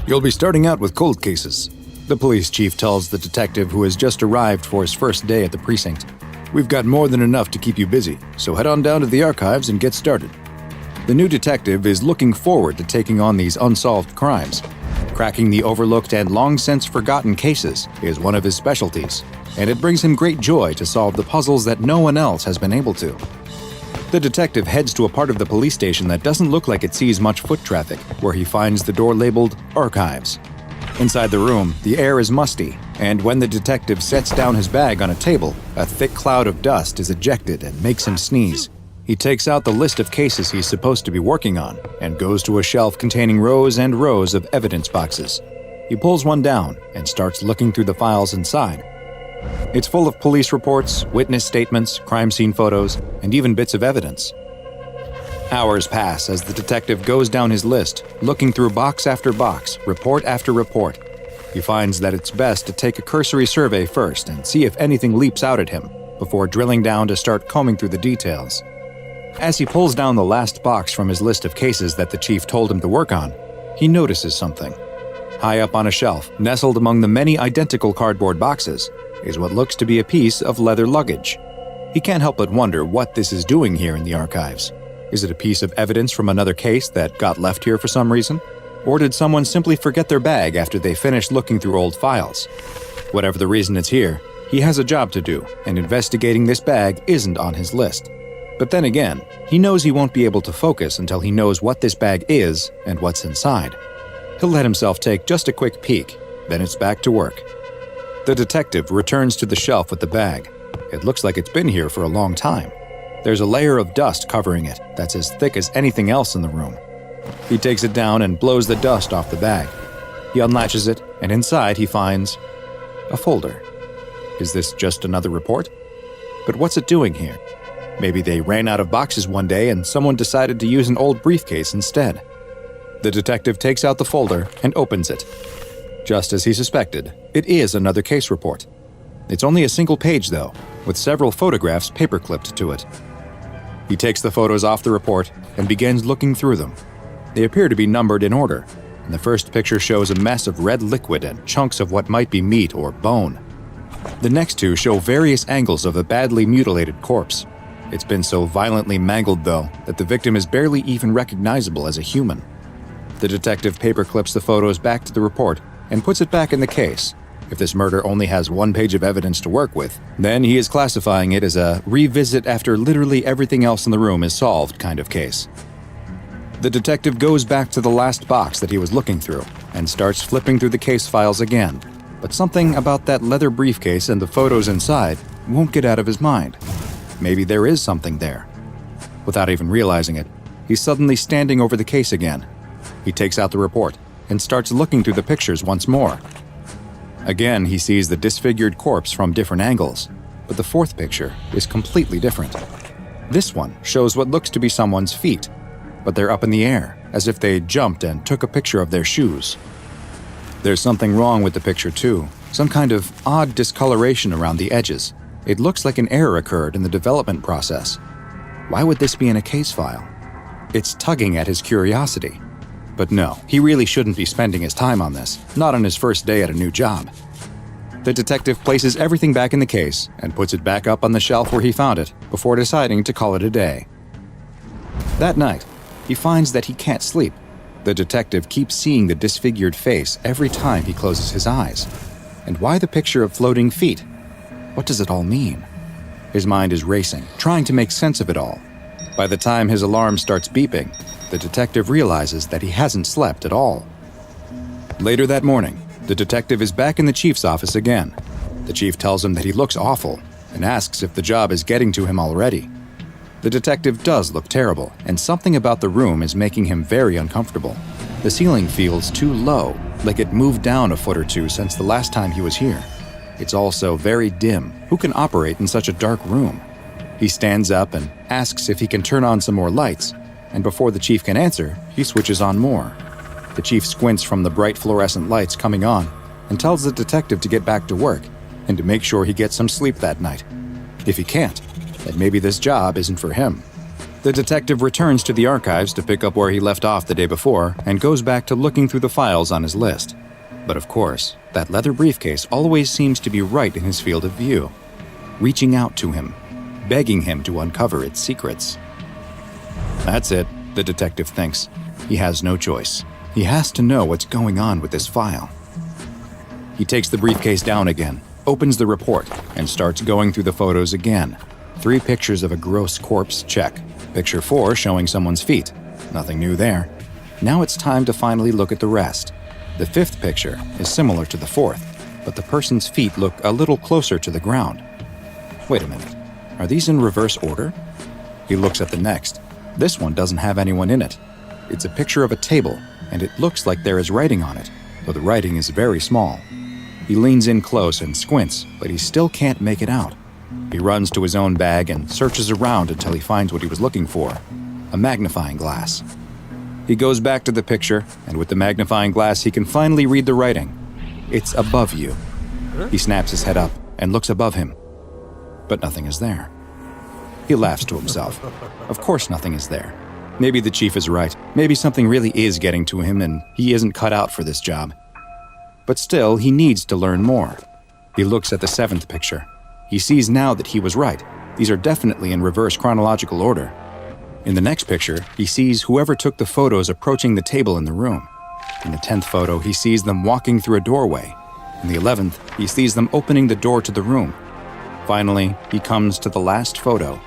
You'll be starting out with cold cases, the police chief tells the detective who has just arrived for his first day at the precinct. We've got more than enough to keep you busy, so head on down to the archives and get started. The new detective is looking forward to taking on these unsolved crimes. Cracking the overlooked and long-since forgotten cases is one of his specialties, and it brings him great joy to solve the puzzles that no one else has been able to. The detective heads to a part of the police station that doesn't look like it sees much foot traffic, where he finds the door labeled Archives. Inside the room, the air is musty, and when the detective sets down his bag on a table, a thick cloud of dust is ejected and makes him sneeze. He takes out the list of cases he's supposed to be working on and goes to a shelf containing rows and rows of evidence boxes. He pulls one down and starts looking through the files inside. It's full of police reports, witness statements, crime scene photos, and even bits of evidence. Hours pass as the detective goes down his list, looking through box after box, report after report. He finds that it's best to take a cursory survey first and see if anything leaps out at him, before drilling down to start combing through the details. As he pulls down the last box from his list of cases that the chief told him to work on, he notices something. High up on a shelf, nestled among the many identical cardboard boxes, is what looks to be a piece of leather luggage. He can't help but wonder what this is doing here in the archives. Is it a piece of evidence from another case that got left here for some reason? Or did someone simply forget their bag after they finished looking through old files? Whatever the reason it's here, he has a job to do, and investigating this bag isn't on his list. But then again, he knows he won't be able to focus until he knows what this bag is and what's inside. He'll let himself take just a quick peek, then it's back to work. The detective returns to the shelf with the bag. It looks like it's been here for a long time. There's a layer of dust covering it that's as thick as anything else in the room. He takes it down and blows the dust off the bag. He unlatches it, and inside he finds a folder. Is this just another report? But what's it doing here? Maybe they ran out of boxes one day and someone decided to use an old briefcase instead. The detective takes out the folder and opens it. Just as he suspected, it is another case report. It's only a single page, though, with several photographs paper-clipped to it. He takes the photos off the report and begins looking through them. They appear to be numbered in order, and the first picture shows a mess of red liquid and chunks of what might be meat or bone. The next two show various angles of a badly mutilated corpse. It's been so violently mangled, though, that the victim is barely even recognizable as a human. The detective paperclips the photos back to the report and puts it back in the case. If this murder only has one page of evidence to work with, then he is classifying it as a revisit after literally everything else in the room is solved kind of case. The detective goes back to the last box that he was looking through and starts flipping through the case files again, but something about that leather briefcase and the photos inside won't get out of his mind. Maybe there is something there. Without even realizing it, he's suddenly standing over the case again. He takes out the report and starts looking through the pictures once more. Again, he sees the disfigured corpse from different angles, but the fourth picture is completely different. This one shows what looks to be someone's feet, but they're up in the air, as if they jumped and took a picture of their shoes. There's something wrong with the picture too, some kind of odd discoloration around the edges. It looks like an error occurred in the development process. Why would this be in a case file? It's tugging at his curiosity. But no, he really shouldn't be spending his time on this, not on his first day at a new job. The detective places everything back in the case and puts it back up on the shelf where he found it before deciding to call it a day. That night, he finds that he can't sleep. The detective keeps seeing the disfigured face every time he closes his eyes. And why the picture of floating feet? What does it all mean? His mind is racing, trying to make sense of it all. By the time his alarm starts beeping, the detective realizes that he hasn't slept at all. Later that morning, the detective is back in the chief's office again. The chief tells him that he looks awful and asks if the job is getting to him already. The detective does look terrible, and something about the room is making him very uncomfortable. The ceiling feels too low, like it moved down a foot or two since the last time he was here. It's also very dim. Who can operate in such a dark room? He stands up and asks if he can turn on some more lights, and before the chief can answer, he switches on more. The chief squints from the bright fluorescent lights coming on and tells the detective to get back to work and to make sure he gets some sleep that night. If he can't, then maybe this job isn't for him. The detective returns to the archives to pick up where he left off the day before and goes back to looking through the files on his list. But of course, that leather briefcase always seems to be right in his field of view, reaching out to him, begging him to uncover its secrets. That's it, the detective thinks. He has no choice. He has to know what's going on with this file. He takes the briefcase down again, opens the report, and starts going through the photos again. 3 pictures of a gross corpse, check. Picture 4 showing someone's feet. Nothing new there. Now it's time to finally look at the rest. The 5th picture is similar to the 4th, but the person's feet look a little closer to the ground. Wait a minute. Are these in reverse order? He looks at the next. This one doesn't have anyone in it. It's a picture of a table, and it looks like there is writing on it, though the writing is very small. He leans in close and squints, but he still can't make it out. He runs to his own bag and searches around until he finds what he was looking for, a magnifying glass. He goes back to the picture, and with the magnifying glass he can finally read the writing. It's above you. He snaps his head up and looks above him, but nothing is there. He laughs to himself. Of course nothing is there. Maybe the chief is right. Maybe something really is getting to him and he isn't cut out for this job. But still, he needs to learn more. He looks at the 7th picture. He sees now that he was right. These are definitely in reverse chronological order. In the next picture, he sees whoever took the photos approaching the table in the room. In the 10th photo, he sees them walking through a doorway. In the 11th, he sees them opening the door to the room. Finally, he comes to the last photo.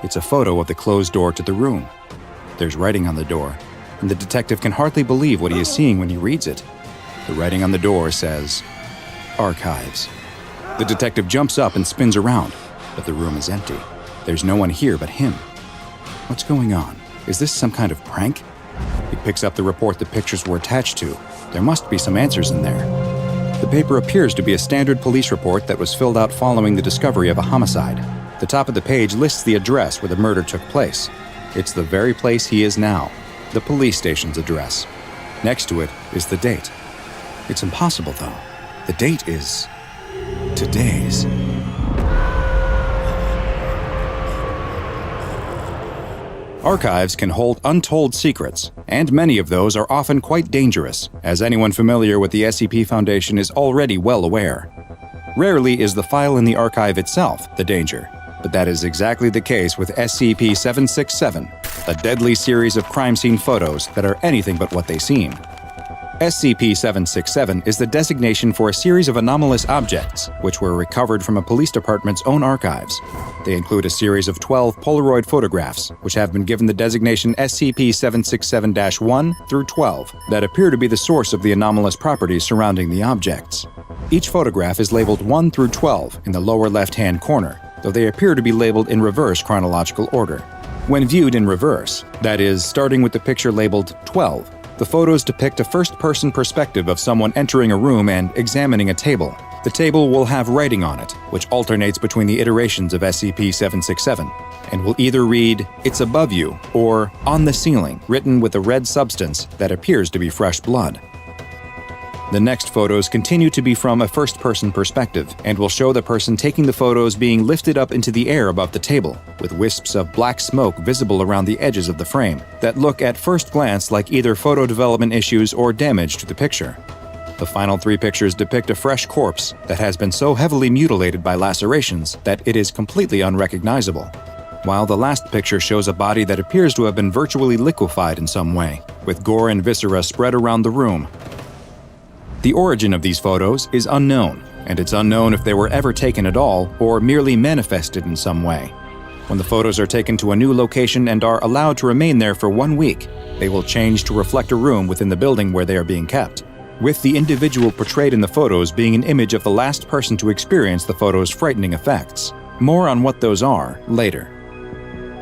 It's a photo of the closed door to the room. There's writing on the door, and the detective can hardly believe what he is seeing when he reads it. The writing on the door says, "Archives." The detective jumps up and spins around, but the room is empty. There's no one here but him. What's going on? Is this some kind of prank? He picks up the report the pictures were attached to. There must be some answers in there. The paper appears to be a standard police report that was filled out following the discovery of a homicide. The top of the page lists the address where the murder took place. It's the very place he is now, the police station's address. Next to it is the date. It's impossible, though. The date is today's. Archives can hold untold secrets, and many of those are often quite dangerous, as anyone familiar with the SCP Foundation is already well aware. Rarely is the file in the archive itself the danger, but that is exactly the case with SCP-767, a deadly series of crime scene photos that are anything but what they seem. SCP-767 is the designation for a series of anomalous objects, which were recovered from a police department's own archives. They include a series of 12 Polaroid photographs, which have been given the designation SCP-767-1 through 12, that appear to be the source of the anomalous properties surrounding the objects. Each photograph is labeled 1 through 12 in the lower left-hand corner, though they appear to be labeled in reverse chronological order. When viewed in reverse, that is, starting with the picture labeled 12, the photos depict a first-person perspective of someone entering a room and examining a table. The table will have writing on it, which alternates between the iterations of SCP-767, and will either read, "It's above you," or "On the ceiling," written with a red substance that appears to be fresh blood. The next photos continue to be from a first-person perspective, and will show the person taking the photos being lifted up into the air above the table, with wisps of black smoke visible around the edges of the frame, that look at first glance like either photo development issues or damage to the picture. The final 3 pictures depict a fresh corpse that has been so heavily mutilated by lacerations that it is completely unrecognizable, while the last picture shows a body that appears to have been virtually liquefied in some way, with gore and viscera spread around the room. The origin of these photos is unknown, and it's unknown if they were ever taken at all or merely manifested in some way. When the photos are taken to a new location and are allowed to remain there for 1 week, they will change to reflect a room within the building where they are being kept, with the individual portrayed in the photos being an image of the last person to experience the photo's frightening effects. More on what those are later.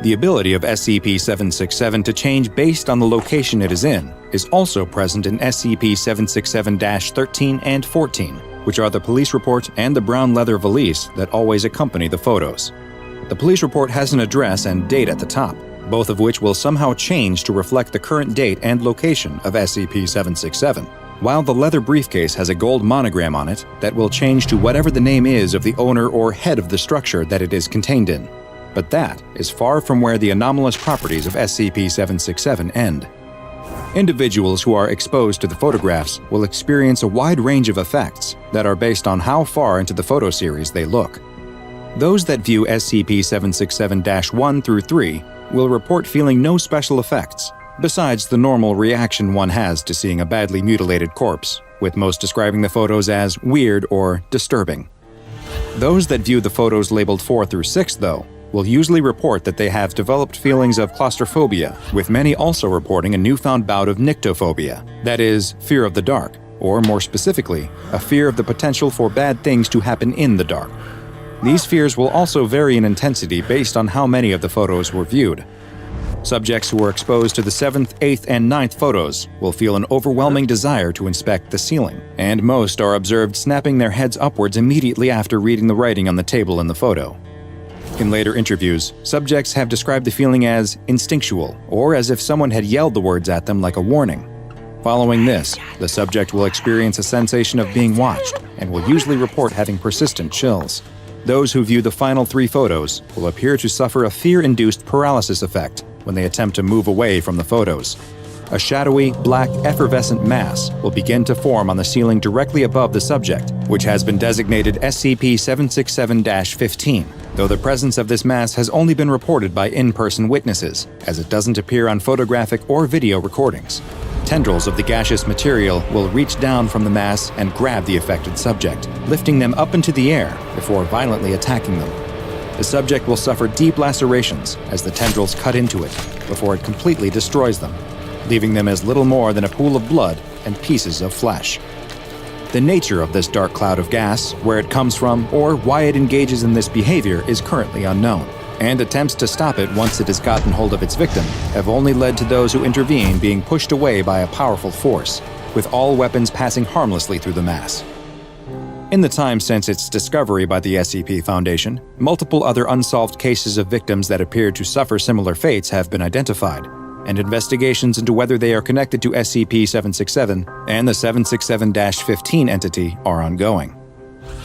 The ability of SCP-767 to change based on the location it is in is also present in SCP-767-13 and 14, which are the police report and the brown leather valise that always accompany the photos. The police report has an address and date at the top, both of which will somehow change to reflect the current date and location of SCP-767, while the leather briefcase has a gold monogram on it that will change to whatever the name is of the owner or head of the structure that it is contained in. But that is far from where the anomalous properties of SCP-767 end. Individuals who are exposed to the photographs will experience a wide range of effects that are based on how far into the photo series they look. Those that view SCP-767-1 through 3 will report feeling no special effects, besides the normal reaction one has to seeing a badly mutilated corpse, with most describing the photos as weird or disturbing. Those that view the photos labeled 4 through 6, though, will usually report that they have developed feelings of claustrophobia, with many also reporting a newfound bout of nyctophobia, that is, fear of the dark, or more specifically, a fear of the potential for bad things to happen in the dark. These fears will also vary in intensity based on how many of the photos were viewed. Subjects who are exposed to the 7th, 8th, and 9th photos will feel an overwhelming desire to inspect the ceiling, and most are observed snapping their heads upwards immediately after reading the writing on the table in the photo. In later interviews, subjects have described the feeling as instinctual, or as if someone had yelled the words at them like a warning. Following this, the subject will experience a sensation of being watched and will usually report having persistent chills. Those who view the final 3 photos will appear to suffer a fear-induced paralysis effect when they attempt to move away from the photos. A shadowy, black, effervescent mass will begin to form on the ceiling directly above the subject, which has been designated SCP-767-15, though the presence of this mass has only been reported by in-person witnesses, as it doesn't appear on photographic or video recordings. Tendrils of the gaseous material will reach down from the mass and grab the affected subject, lifting them up into the air before violently attacking them. The subject will suffer deep lacerations as the tendrils cut into it before it completely destroys them, leaving them as little more than a pool of blood and pieces of flesh. The nature of this dark cloud of gas, where it comes from, or why it engages in this behavior is currently unknown, and attempts to stop it once it has gotten hold of its victim have only led to those who intervene being pushed away by a powerful force, with all weapons passing harmlessly through the mass. In the time since its discovery by the SCP Foundation, multiple other unsolved cases of victims that appeared to suffer similar fates have been identified, and investigations into whether they are connected to SCP-767 and the 767-15 entity are ongoing.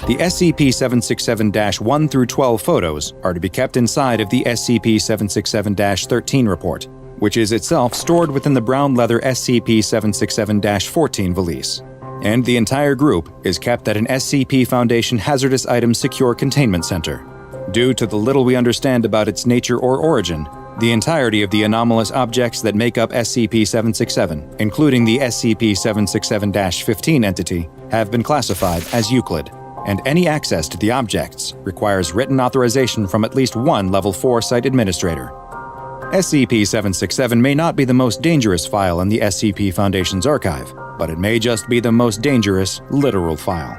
The SCP-767-1 through 12 photos are to be kept inside of the SCP-767-13 report, which is itself stored within the brown leather SCP-767-14 valise. And the entire group is kept at an SCP Foundation Hazardous Items Secure Containment Center. Due to the little we understand about its nature or origin, the entirety of the anomalous objects that make up SCP-767, including the SCP-767-15 entity, have been classified as Euclid, and any access to the objects requires written authorization from at least one Level 4 site administrator. SCP-767 may not be the most dangerous file in the SCP Foundation's archive, but it may just be the most dangerous literal file.